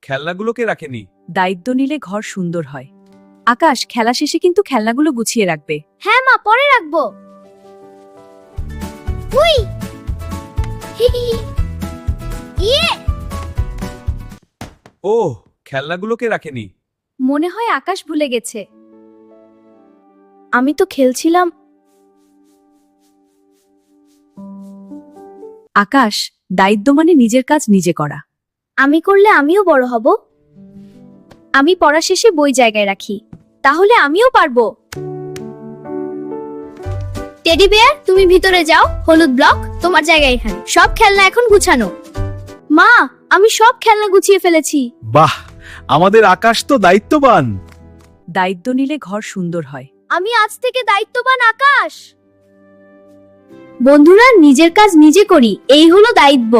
খেলনাগুলোকে রাখেনি। দায়িত্ব নিলে ঘর সুন্দর হয়। আকাশ, খেলা শেষে কিন্তু খেলনাগুলো গুছিয়ে রাখবে। হ্যাঁ মা, পরে রাখবো। হুই ইয়ে, ও, খেলনাগুলোকে রাখেনি। মনে হয় আকাশ ভুলে গেছে। আমি তো খেলছিলাম। আকাশ, দায়িত্ব মানে নিজের কাজ নিজে করা। আমি করলে আমিও বড় হব। আমি পড়া শেষে বই জায়গায় রাখি, তাহলে আমিও পারবো। টেডি বিয়ার, তুমি ভিতরে যাও। হলুদ ব্লক তোমার জায়গায় এখানে। সব খেলনা এখন গুছানো। মা, আমি সব খেলনা গুছিয়ে ফেলেছি। বাহ, আমাদের আকাশ তো দায়িত্ববান। দায়িত্ব নিলে ঘর সুন্দর হয়। আমি আজ থেকে দায়িত্ববান আকাশ। বন্ধুরা, নিজের কাজ নিজে করি, এই হলো দায়িত্ব।